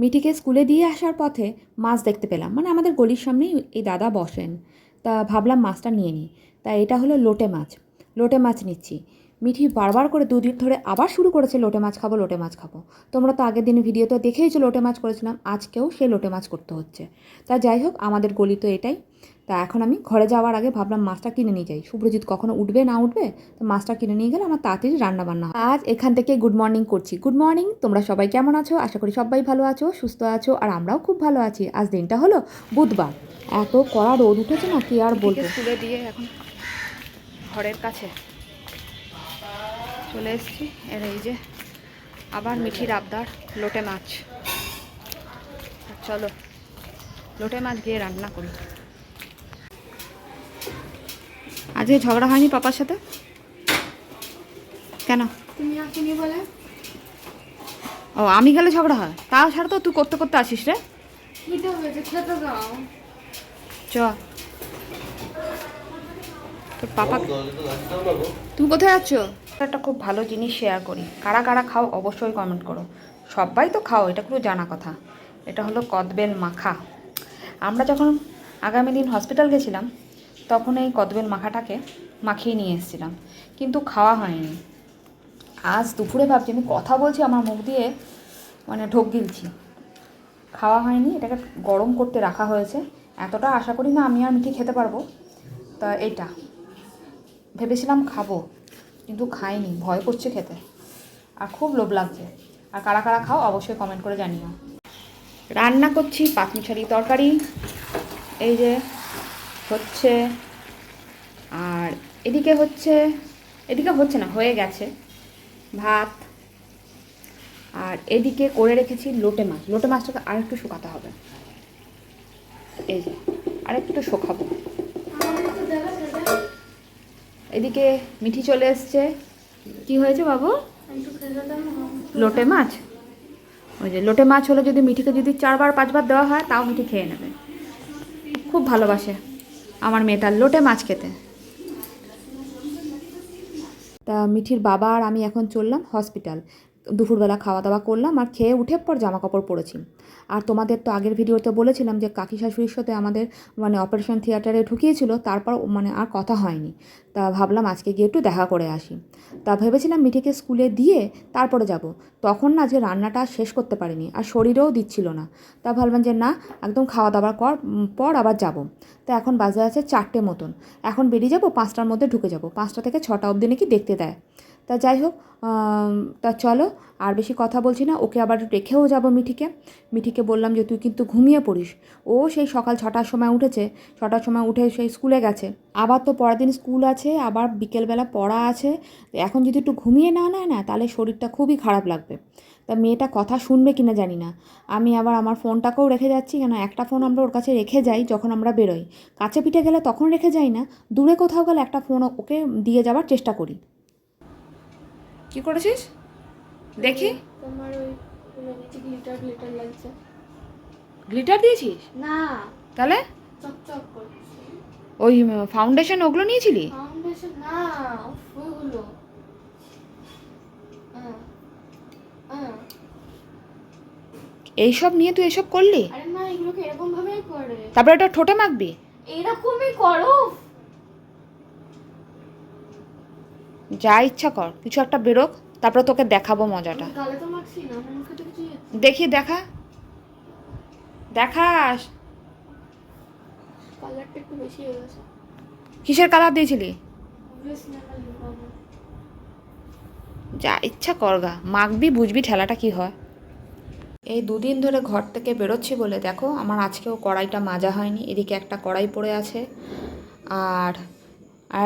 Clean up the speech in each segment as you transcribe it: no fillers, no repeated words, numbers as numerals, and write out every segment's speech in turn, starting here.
মিঠিকে স্কুলে দিয়ে আসার পথে মাছ দেখতে পেলাম, মানে আমাদের গলির সামনেই এই দাদা বসেন। তা ভাবলাম মাছটা নিয়ে নিই। তা এটা হলো লোটে মাছ। লোটে মাছ নিচ্ছি। মিঠি বারবার করে দুদিন ধরে আবার শুরু করেছে লোটে মাছ খাবো, লোটে মাছ খাবো। তোমরা তো আগের দিনে ভিডিওতে দেখেইছো লোটে মাছ করেছিলাম, আজকেও সে লোটে মাছ করতে হচ্ছে। তা যাই হোক, আমাদের গলি তো এটাই। তা এখন আমি ঘরে যাওয়ার আগে ভাবলাম মাছটা কিনে নিয়ে যাই, শুভ্রজিৎ কখনো উঠবে না উঠবে, তো মাছটা কিনে নিয়ে গেলে আমার তাড়াতাড়ি রান্না বান্না হয়। আজ এখান থেকে গুড মর্নিং করছি। গুড মর্নিং, তোমরা সবাই কেমন আছো? আশা করি সবাই ভালো আছো, সুস্থ আছো, আর আমরাও খুব ভালো আছি। আজ দিনটা হলো বুধবার। এত কড়া রোদ উঠেছে না, কি আর বলবো। স্কুলে দিয়ে এখন ঘরের কাছে চলে এসেছি। এর এই যে আবার মিঠির আবদার লোটে মাছ। চলো লোটে মাছ দিয়ে রান্না করি। আজকে ঝগড়া হয়নি পাপার সাথে? কেন? তুমি আসেনি বলে। ও, আমি গেলে ঝগড়া হয়? তাও ছাড়া তো তুই করতে করতে আসিস রে। খেতে হয়েছে, খেতে দাও। চ, তোর পাপা। তুমি কোথায় যাচ্ছ? একটা খুব ভালো জিনিস শেয়ার করি, কারা কারা খাও অবশ্যই কমেন্ট করো। সবাই তো খাও, এটা খুব জানা কথা। এটা হলো কদবেল মাখা। আমরা যখন আগামী দিন হসপিটাল গেছিলাম তখন এই কদবেল মাখাটাকে মাখিয়ে নিয়ে এসেছিলাম, কিন্তু খাওয়া হয়নি। আজ দুপুরে ভাবছি, আমি কথা বলছি আমার মুখ দিয়ে মানে ঢোক গিলছি। খাওয়া হয়নি, এটাকে গরম করতে রাখা হয়েছে। এতটা আশা করি না আমি আর মিঠি খেতে পারবো। তা এইটা ভেবেছিলাম খাবো, কিন্তু খাইনি, ভয় করছে খেতে, আর খুব লোভ লাগছে। আর কারা কারা খাও অবশ্যই কমেন্ট করে জানিও। রান্না করছি পাঁচমিশালি তরকারি, এই যে হচ্ছে। আর এদিকে হচ্ছে না, হয়ে গেছে ভাত। আর এদিকে করে রেখেছি লোটে মাছ। লোটে মাছটাকে আরেকটু শুকাতে হবে, এই যে আরেকটু শুকাবো। এদিকে মিঠি চলে এসছে। কি হয়েছে বাবু? লোটে মাছ। ওই যে লোটে মাছ হলে যদি মিঠিকে যদি 4বার 5বার দেওয়া হয় তাও মিঠি খেয়ে নেবে। খুব ভালোবাসে আমার মেয়েটার লোটে মাছ খেতে। তা মিঠির বাবা আর আমি এখন চললাম হসপিটাল। দুপুরবেলা খাওয়া দাওয়া করলাম আর খেয়ে উঠে পর জামা কাপড় পরেছি। আর তোমাদের তো আগের ভিডিওতে বলেছিলাম যে কাকি শাশুড়ির সাথে আমাদের মানে অপারেশন থিয়েটারে ঢুকিয়েছিল, তারপর মানে আর কথা হয়নি। তা ভাবলাম আজকে গিয়ে একটু দেখা করে আসি। তা ভেবেছিলাম মিঠিকে স্কুলে দিয়ে তারপরে যাব। তখন না আজকে রান্নাটা শেষ করতে পারিনি, আর শরীরেও দিচ্ছিল না। তা ভাবলাম যে না, একদম খাওয়া দাওয়ার পর আবার যাব। তা এখন বাজে আছে 4টে মতন। এখন বেরিয়ে যাব, 5টার মধ্যে ঢুকে যাব। 5টা থেকে 6টা অবধি নাকি দেখতে দেয়। তা যাই হোক, তা চলো আর বেশি কথা বলছি না, ওকে আবার রেখেও যাব মিঠিকে বললাম যে তুই কিন্তু ঘুমিয়ে পড়িস। ও সেই সকাল 6টার সময় উঠেছে, 6টার সময় উঠে সেই স্কুলে গেছে। আবার তো পরের দিন স্কুল আছে, আবার বিকেলবেলা পড়া আছে। এখন যদি একটু ঘুমিয়ে না নেয় না, তাহলে শরীরটা খুবই খারাপ লাগবে। তা মেয়েটা কথা শুনবে কিনা জানি না। আমি আবার আমার ফোনটাকেও রেখে যাচ্ছি, কেন একটা ফোন আমরা ওর কাছে রেখে যাই যখন আমরা বেরোই। কাছে পিঠে গেলে তখন রেখে যাই না, দূরে কোথাও গেলে একটা ফোন ওকে দিয়ে যাওয়ার চেষ্টা করি। কি করেছিস দেখি? তোমার ওই নিচে গ্লিটার লাগছে। গ্লিটার দিয়েছিস? না, তাহলে চকচক করছে। ওই ফাউন্ডেশন ওগুলো নিয়েছিলি? ফাউন্ডেশন না, ওইগুলো। এইসব নিয়ে তুই এসব করলি? আরে না, এগুলোকে এরকম ভাবেই করে। তারপরে এটা ঠোঁটে মাখবি? এরকমই করো। যা ইচ্ছা কর, কিছু একটা বেরোক, তারপরে তোকে দেখাবো মজাটা। গালে তো মাখছি না, আমার মুখে তো কিছু দেখি দেখাস। কালারটা একটু বেশি হয়ে গেছে। কিসের কালার দিয়েছিলি? যা ইচ্ছা কর গা, মাখবি, বুঝবি ঠেলাটা কি হয়। এই দুদিন ধরে ঘর থেকে বেরোচ্ছি বলে দেখো আমার আজকেও কড়াইটা মাজা হয়নি। এদিকে একটা কড়াই পড়ে আছে, আর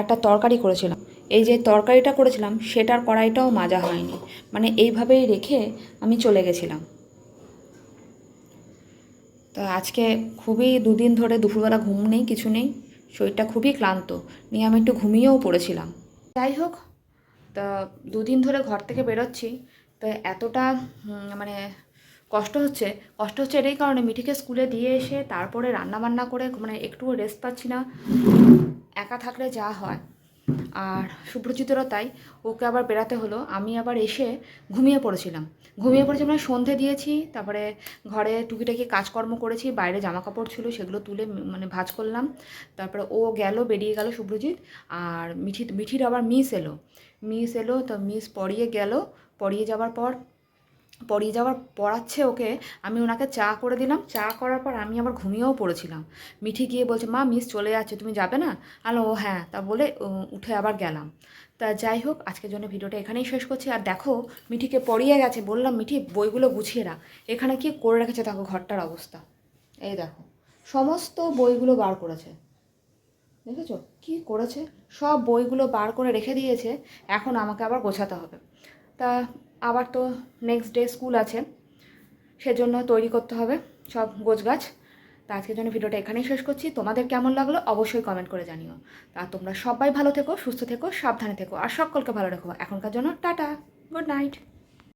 একটা তরকারি করেছিলাম। এই যে তরকারিটা করেছিলাম সেটার কড়াইটাও মাজা হয়নি, মানে এইভাবেই রেখে আমি চলে গেছিলাম। তো আজকে খুবই দুদিন ধরে দুপুরবেলা ঘুম নেই, কিছু নেই, শরীরটা খুবই ক্লান্ত, নিয়ে আমি একটু ঘুমিয়েও পড়েছিলাম। যাই হোক, তা দুদিন ধরে ঘর থেকে বেরোচ্ছি, তো এতটা মানে কষ্ট হচ্ছে এটাই কারণে মিঠিকে স্কুলে দিয়ে এসে তারপরে রান্না বান্না করে মানে একটুও রেস্ট পাচ্ছি না। একা থাকলে যা হয়, আর শুভ্রজিতেরও তাই, ওকে আবার বেরাতে হলো। আমি আবার এসে ঘুমিয়ে পড়েছিলাম। মানে সন্ধে দিয়েছি, তারপরে ঘরে টুকিটাকি কাজকর্ম করেছি, বাইরে জামা কাপড় ছিল সেগুলো তুলে মানে ভাঁজ করলাম। তারপরে ও গেল, বেরিয়ে গেল শুভ্রজিৎ। আর মিঠির আবার মিস এলো তো মিস পড়িয়ে গেল। পড়িয়ে যাওয়ার পড়াচ্ছে ওকে, আমি ওনাকে চা করে দিলাম। চা করার পর আমি আবার ঘুমিয়েও পড়েছিলাম। মিঠি গিয়ে বলছে, মা মিস চলে যাচ্ছে, তুমি যাবে না? আলো ও হ্যাঁ, তা বলে উঠে আবার গেলাম। তা যাই হোক, আজকের জন্য ভিডিওটা এখানেই শেষ করছি। আর দেখো, মিঠিকে পড়িয়ে গেছে, বললাম মিঠি বইগুলো গুছিয়ে রাখ। এখানে কি করে রেখেছে দেখো ঘরটার অবস্থা, এই দেখো সমস্ত বইগুলো বার করেছে, দেখেছো কি করেছে? সব বইগুলো বার করে রেখে দিয়েছে। এখন আমাকে আবার গোছাতে হবে। তা আবার তো নেক্সট ডে স্কুল আছে, সেজন্য তৈরি করতে হবে সব গোছগাছ। তা আজকের জন্য ভিডিওটা এখানেই শেষ করছি। তোমাদের কেমন লাগলো অবশ্যই কমেন্ট করে জানিও। তা তোমরা সবাই ভালো থেকো, সুস্থ থেকো, সাবধানে থেকো, আর সকলকে ভালো রেখো। এখনকার জন্য টাটা, গুড নাইট।